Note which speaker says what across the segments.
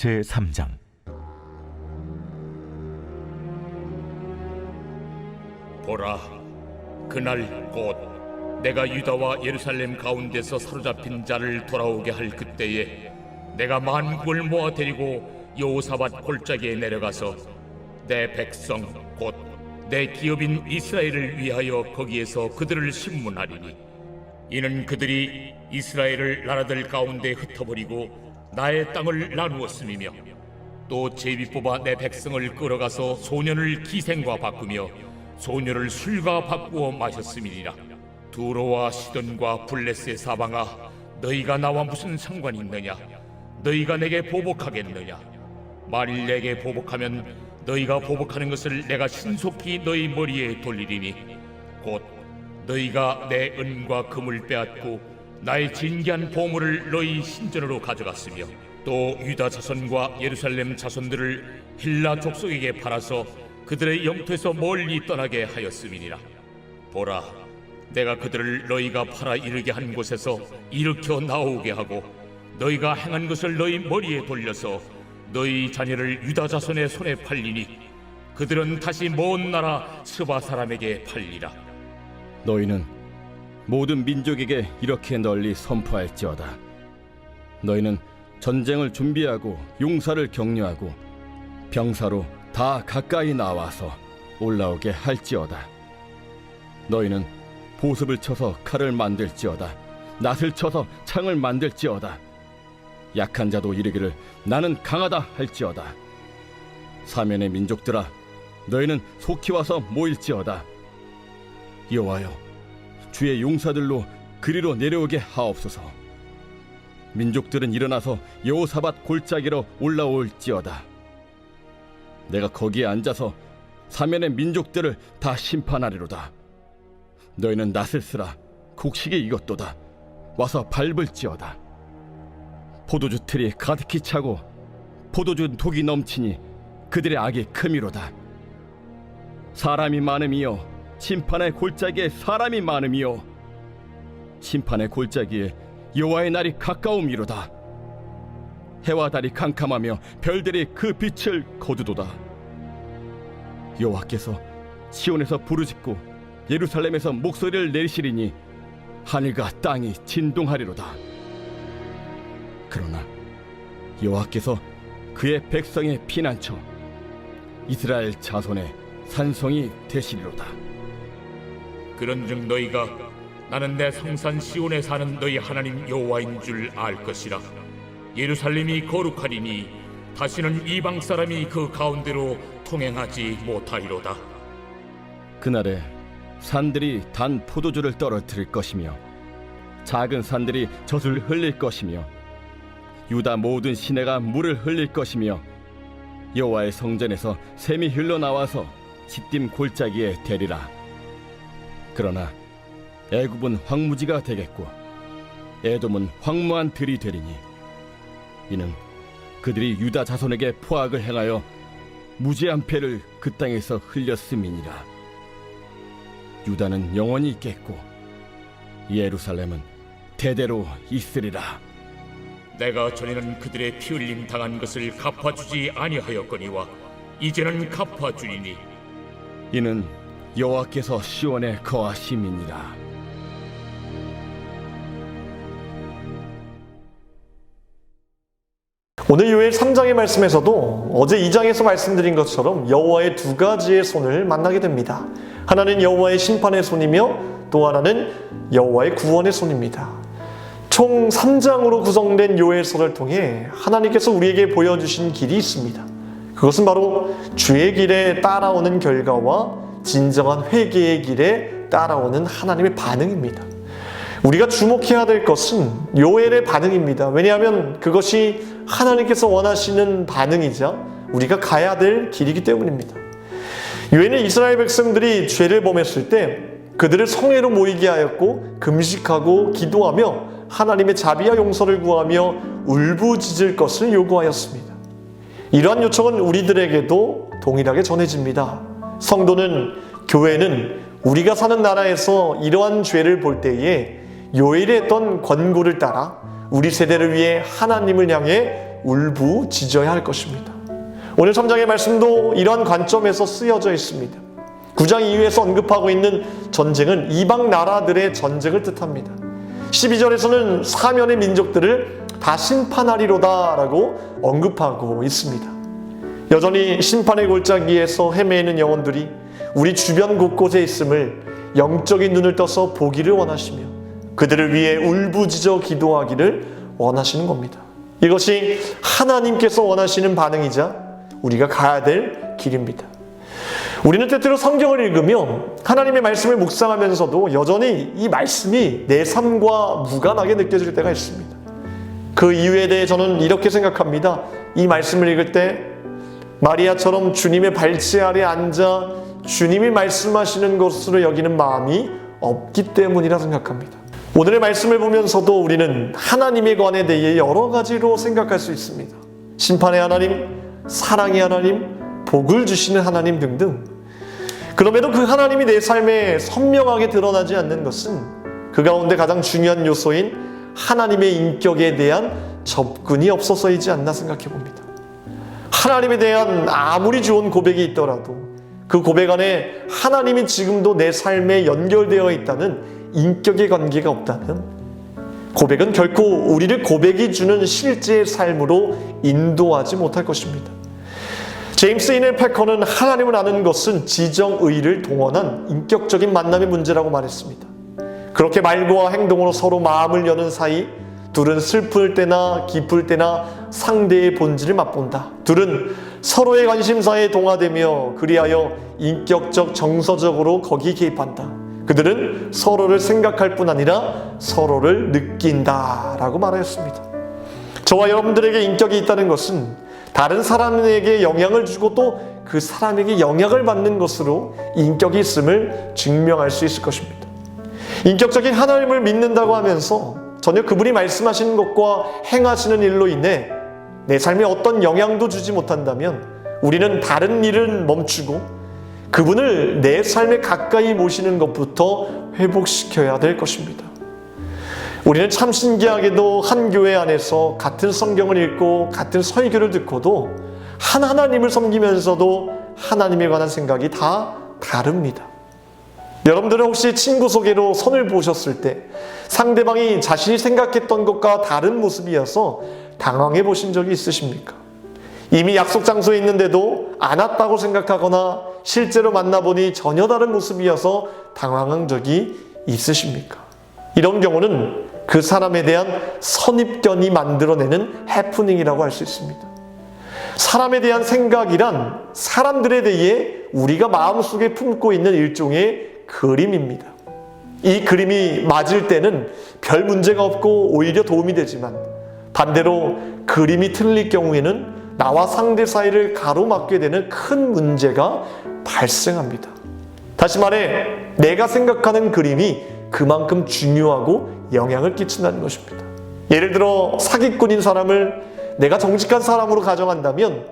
Speaker 1: 제3장.
Speaker 2: 보라, 그날 곧 내가 유다와 예루살렘 가운데서 사로잡힌 자를 돌아오게 할 그때에 내가 만국을 모아 데리고 여호사밧 골짜기에 내려가서 내 백성 곧 내 기업인 이스라엘을 위하여 거기에서 그들을 심문하리니, 이는 그들이 이스라엘을 나라들 가운데 흩어버리고 나의 땅을 나누었음이며, 또 제비 뽑아 내 백성을 끌어가서 소년을 기생과 바꾸며 소녀를 술과 바꾸어 마셨음이니라. 두로와 시돈과 블레셋의 사방아, 너희가 나와 무슨 상관이 있느냐? 너희가 내게 보복하겠느냐? 만일 내게 보복하면 너희가 보복하는 것을 내가 신속히 너희 머리에 돌리리니, 곧 너희가 내 은과 금을 빼앗고 나의 진귀한 보물을 너희 신전으로 가져갔으며, 또 유다 자손과 예루살렘 자손들을 힐라 족속에게 팔아서 그들의 영토에서 멀리 떠나게 하였음이니라. 보라, 내가 그들을 너희가 팔아 이르게 한 곳에서 일으켜 나오게 하고 너희가 행한 것을 너희 머리에 돌려서 너희 자녀를 유다 자손의 손에 팔리니, 그들은 다시 먼 나라 스바 사람에게 팔리라.
Speaker 3: 너희는 모든 민족에게 이렇게 널리 선포할지어다. 너희는 전쟁을 준비하고 용사를 격려하고 병사로 다 가까이 나와서 올라오게 할지어다. 너희는 보습을 쳐서 칼을 만들지어다. 낫을 쳐서 창을 만들지어다. 약한 자도 이르기를 나는 강하다 할지어다. 사면의 민족들아, 너희는 속히 와서 모일지어다. 여호와여, 주의 용사들로 그리로 내려오게 하옵소서. 민족들은 일어나서 여호사밧 골짜기로 올라올지어다. 내가 거기에 앉아서 사면의 민족들을 다 심판하리로다. 너희는 낫을 쓰라. 곡식이 익었도다. 와서 밟을지어다. 포도주 틀이 가득히 차고 포도주 독이 넘치니 그들의 악이 크미로다. 사람이 많음이요, 심판의 골짜기에 사람이 많음이요, 심판의 골짜기에 여호와의 날이 가까움이로다. 해와 달이 캄캄하며 별들이 그 빛을 거두도다. 여호와께서 시온에서 부르짖고 예루살렘에서 목소리를 내리시리니 하늘과 땅이 진동하리로다. 그러나 여호와께서 그의 백성의 피난처 이스라엘 자손의 산성이 되시리로다.
Speaker 2: 그런즉 너희가 나는 내 성산 시온에 사는 너희 하나님 여호와인 줄 알 것이라. 예루살렘이 거룩하리니 다시는 이방 사람이 그 가운데로 통행하지 못하리로다.
Speaker 3: 그날에 산들이 단 포도주를 떨어뜨릴 것이며 작은 산들이 젖을 흘릴 것이며 유다 모든 시내가 물을 흘릴 것이며 여호와의 성전에서 샘이 흘러나와서 시딤 골짜기에 대리라. 그러나 애굽은 황무지가 되겠고 에돔은 황무한 들이 되리니, 이는 그들이 유다 자손에게 포악을 행하여 무지한 패를 그 땅에서 흘렸음이니라. 유다는 영원히 있겠고 예루살렘은 대대로 있으리라.
Speaker 2: 내가 전에는 그들의 피 흘림 당한 것을 갚아주지 아니하였거니와 이제는 갚아주리니,
Speaker 3: 이는 여호와께서 시온에 거하심이니라.
Speaker 4: 오늘 요엘 3장의 말씀에서도 어제 2장에서 말씀드린 것처럼 여호와의 두 가지의 손을 만나게 됩니다. 하나는 여호와의 심판의 손이며 또 하나는 여호와의 구원의 손입니다. 총 3장으로 구성된 요엘서를 통해 하나님께서 우리에게 보여주신 길이 있습니다. 그것은 바로 주의 길에 따라오는 결과와 진정한 회개의 길에 따라오는 하나님의 반응입니다. 우리가 주목해야 될 것은 요엘의 반응입니다. 왜냐하면 그것이 하나님께서 원하시는 반응이자 우리가 가야 될 길이기 때문입니다. 요엘은 이스라엘 백성들이 죄를 범했을 때 그들을 성회로 모이게 하였고 금식하고 기도하며 하나님의 자비와 용서를 구하며 울부짖을 것을 요구하였습니다. 이러한 요청은 우리들에게도 동일하게 전해집니다. 성도는, 교회는 우리가 사는 나라에서 이러한 죄를 볼 때에 요엘이 했던 권고를 따라 우리 세대를 위해 하나님을 향해 울부짖어야 할 것입니다. 오늘 3장의 말씀도 이러한 관점에서 쓰여져 있습니다. 9장 이후에서 언급하고 있는 전쟁은 이방 나라들의 전쟁을 뜻합니다. 12절에서는 사면의 민족들을 다 심판하리로다 라고 언급하고 있습니다. 여전히 심판의 골짜기에서 헤매이는 영혼들이 우리 주변 곳곳에 있음을 영적인 눈을 떠서 보기를 원하시며 그들을 위해 울부짖어 기도하기를 원하시는 겁니다. 이것이 하나님께서 원하시는 반응이자 우리가 가야 될 길입니다. 우리는 때때로 성경을 읽으며 하나님의 말씀을 묵상하면서도 여전히 이 말씀이 내 삶과 무관하게 느껴질 때가 있습니다. 그 이유에 대해 저는 이렇게 생각합니다. 이 말씀을 읽을 때 마리아처럼 주님의 발치 아래 앉아 주님이 말씀하시는 것으로 여기는 마음이 없기 때문이라 생각합니다. 오늘의 말씀을 보면서도 우리는 하나님에 관해 대해 여러 가지로 생각할 수 있습니다. 심판의 하나님, 사랑의 하나님, 복을 주시는 하나님 등등. 그럼에도 그 하나님이 내 삶에 선명하게 드러나지 않는 것은 그 가운데 가장 중요한 요소인 하나님의 인격에 대한 접근이 없어서이지 않나 생각해 봅니다. 하나님에 대한 아무리 좋은 고백이 있더라도 그 고백 안에 하나님이 지금도 내 삶에 연결되어 있다는 인격의 관계가 없다면 고백은 결코 우리를 고백이 주는 실제의 삶으로 인도하지 못할 것입니다. 제임스 이넬 패커는 하나님을 아는 것은 지정의를 동원한 인격적인 만남의 문제라고 말했습니다. 그렇게 말과 행동으로 서로 마음을 여는 사이 둘은 슬플 때나 기쁠 때나 상대의 본질을 맛본다. 둘은 서로의 관심사에 동화되며 그리하여 인격적 정서적으로 거기에 개입한다. 그들은 서로를 생각할 뿐 아니라 서로를 느낀다 라고 말하였습니다. 저와 여러분들에게 인격이 있다는 것은 다른 사람에게 영향을 주고 또 그 사람에게 영향을 받는 것으로 인격이 있음을 증명할 수 있을 것입니다. 인격적인 하나님을 믿는다고 하면서 전혀 그분이 말씀하시는 것과 행하시는 일로 인해 내 삶에 어떤 영향도 주지 못한다면 우리는 다른 일은 멈추고 그분을 내 삶에 가까이 모시는 것부터 회복시켜야 될 것입니다. 우리는 참 신기하게도 한 교회 안에서 같은 성경을 읽고 같은 설교를 듣고도 한 하나님을 섬기면서도 하나님에 관한 생각이 다 다릅니다. 여러분들은 혹시 친구 소개로 선을 보셨을 때 상대방이 자신이 생각했던 것과 다른 모습이어서 당황해 보신 적이 있으십니까? 이미 약속 장소에 있는데도 안 왔다고 생각하거나 실제로 만나보니 전혀 다른 모습이어서 당황한 적이 있으십니까? 이런 경우는 그 사람에 대한 선입견이 만들어내는 해프닝이라고 할 수 있습니다. 사람에 대한 생각이란 사람들에 대해 우리가 마음속에 품고 있는 일종의 그림입니다. 이 그림이 맞을 때는 별 문제가 없고 오히려 도움이 되지만 반대로 그림이 틀릴 경우에는 나와 상대 사이를 가로막게 되는 큰 문제가 발생합니다. 다시 말해 내가 생각하는 그림이 그만큼 중요하고 영향을 끼친다는 것입니다. 예를 들어 사기꾼인 사람을 내가 정직한 사람으로 가정한다면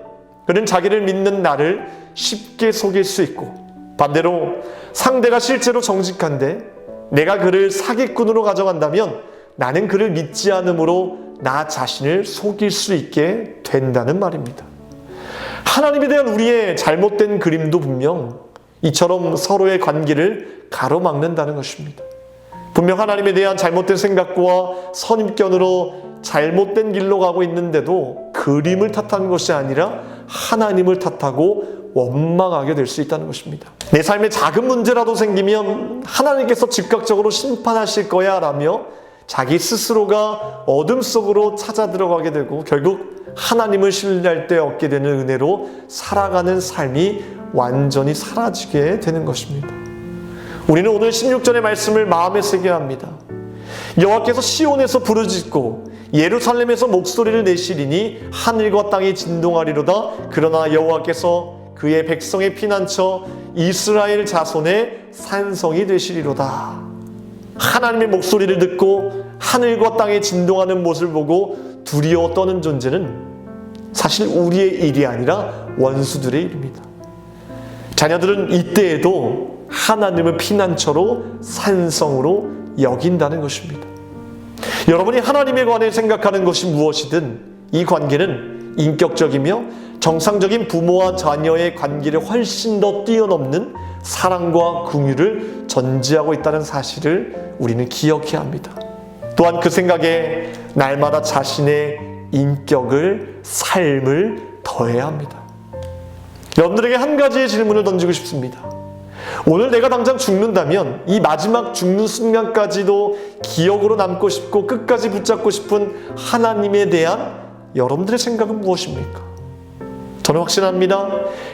Speaker 4: 그는 자기를 믿는 나를 쉽게 속일 수 있고 반대로 상대가 실제로 정직한데 내가 그를 사기꾼으로 가정한다면 나는 그를 믿지 않으므로 나 자신을 속일 수 있게 된다는 말입니다. 하나님에 대한 우리의 잘못된 그림도 분명 이처럼 서로의 관계를 가로막는다는 것입니다. 분명 하나님에 대한 잘못된 생각과 선입견으로 잘못된 길로 가고 있는데도 그림을 탓하는 것이 아니라 하나님을 탓하고 원망하게 될 수 있다는 것입니다. 내 삶에 작은 문제라도 생기면 하나님께서 즉각적으로 심판하실 거야 라며 자기 스스로가 어둠 속으로 찾아 들어가게 되고 결국 하나님을 신뢰할 때 얻게 되는 은혜로 살아가는 삶이 완전히 사라지게 되는 것입니다. 우리는 오늘 16절의 말씀을 마음에 새겨야 합니다. 여호와께서 시온에서 부르짖고 예루살렘에서 목소리를 내시리니 하늘과 땅이 진동하리로다. 그러나 여호와께서 그의 백성의 피난처 이스라엘 자손의 산성이 되시리로다. 하나님의 목소리를 듣고 하늘과 땅에 진동하는 모습을 보고 두려워 떠는 존재는 사실 우리의 일이 아니라 원수들의 일입니다. 자녀들은 이때에도 하나님을 피난처로 산성으로 여긴다는 것입니다. 여러분이 하나님에 관해 생각하는 것이 무엇이든 이 관계는 인격적이며 정상적인 부모와 자녀의 관계를 훨씬 더 뛰어넘는 사랑과 긍휼을 전제하고 있다는 사실을 우리는 기억해야 합니다. 또한 그 생각에 날마다 자신의 인격을, 삶을 더해야 합니다. 여러분들에게 한 가지의 질문을 던지고 싶습니다. 오늘 내가 당장 죽는다면 이 마지막 죽는 순간까지도 기억으로 남고 싶고 끝까지 붙잡고 싶은 하나님에 대한 여러분들의 생각은 무엇입니까? 저는 확신합니다.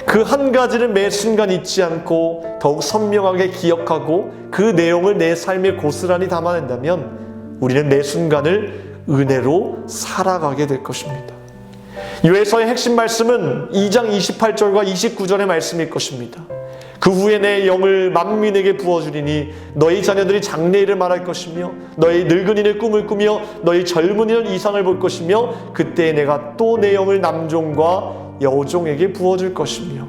Speaker 4: 그 한 가지를 매 순간 잊지 않고 더욱 선명하게 기억하고 그 내용을 내 삶에 고스란히 담아낸다면 우리는 매 순간을 은혜로 살아가게 될 것입니다. 요에서의 핵심 말씀은 2장 28절과 29절의 말씀일 것입니다. 그 후에 내 영을 만민에게 부어주리니 너희 자녀들이 장래일을 말할 것이며 너희 늙은이는 꿈을 꾸며 너희 젊은이는 이상을 볼 것이며 그때 내가 또 내 영을 남종과 여종에게 부어줄 것이며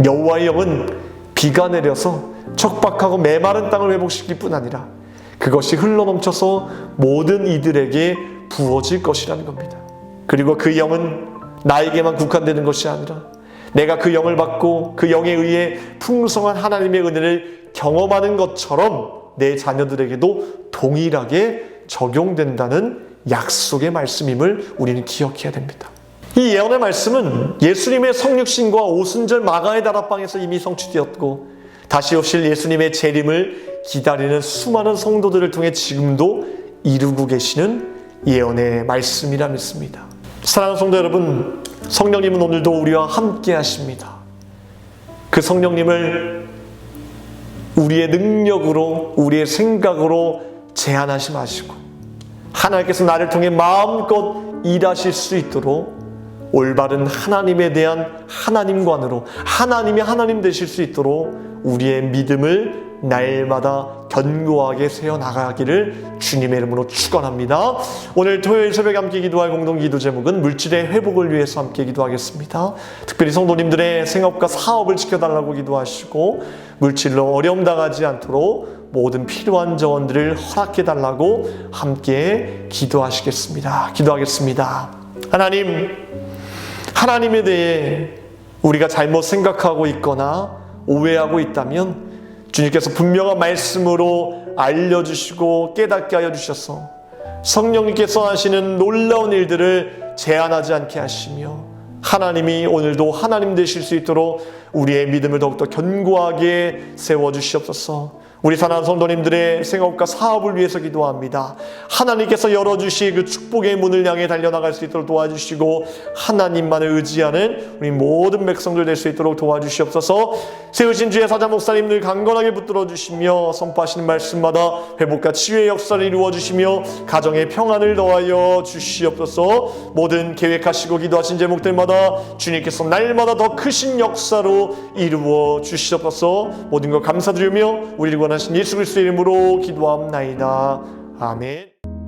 Speaker 4: 여호와의 영은 비가 내려서 척박하고 메마른 땅을 회복시킬 뿐 아니라 그것이 흘러넘쳐서 모든 이들에게 부어질 것이라는 겁니다. 그리고 그 영은 나에게만 국한되는 것이 아니라 내가 그 영을 받고 그 영에 의해 풍성한 하나님의 은혜를 경험하는 것처럼 내 자녀들에게도 동일하게 적용된다는 약속의 말씀임을 우리는 기억해야 됩니다. 이 예언의 말씀은 예수님의 성육신과 오순절 마가의 다락방에서 이미 성취되었고 다시 오실 예수님의 재림을 기다리는 수많은 성도들을 통해 지금도 이루고 계시는 예언의 말씀이라 믿습니다. 사랑하는 성도 여러분, 성령님은 오늘도 우리와 함께 하십니다. 그 성령님을 우리의 능력으로, 우리의 생각으로 제한하지 마시고 하나님께서 나를 통해 마음껏 일하실 수 있도록 올바른 하나님에 대한 하나님관으로 하나님이 하나님 되실 수 있도록 우리의 믿음을 날마다 견고하게 세워나가기를 주님의 이름으로 축원합니다. 오늘 토요일 새벽에 함께 기도할 공동기도 제목은 물질의 회복을 위해서 함께 기도하겠습니다. 특별히 성도님들의 생업과 사업을 지켜달라고 기도하시고 물질로 어려움 당하지 않도록 모든 필요한 자원들을 허락해달라고 함께 기도하시겠습니다. 기도하겠습니다. 하나님에 대해 우리가 잘못 생각하고 있거나 오해하고 있다면 주님께서 분명한 말씀으로 알려주시고 깨닫게 하여 주셔서 성령님께서 하시는 놀라운 일들을 제한하지 않게 하시며 하나님이 오늘도 하나님 되실 수 있도록 우리의 믿음을 더욱더 견고하게 세워주시옵소서. 우리 사랑하는 성도님들의 생업과 사업을 위해서 기도합니다. 하나님께서 열어주실 그 축복의 문을 향해 달려나갈 수 있도록 도와주시고 하나님만을 의지하는 우리 모든 백성들 될 수 있도록 도와주시옵소서. 세우신 주의 사자 목사님들 강건하게 붙들어 주시며 선포하시는 말씀마다 회복과 치유의 역사를 이루어 주시며 가정의 평안을 더하여 주시옵소서. 모든 계획하시고 기도하신 제목들마다 주님께서 날마다 더 크신 역사로 이루어 주시옵소서. 모든 것 감사드리며 우리를 원하신 예수 그리스도의 이름으로 기도합나이다. 아멘.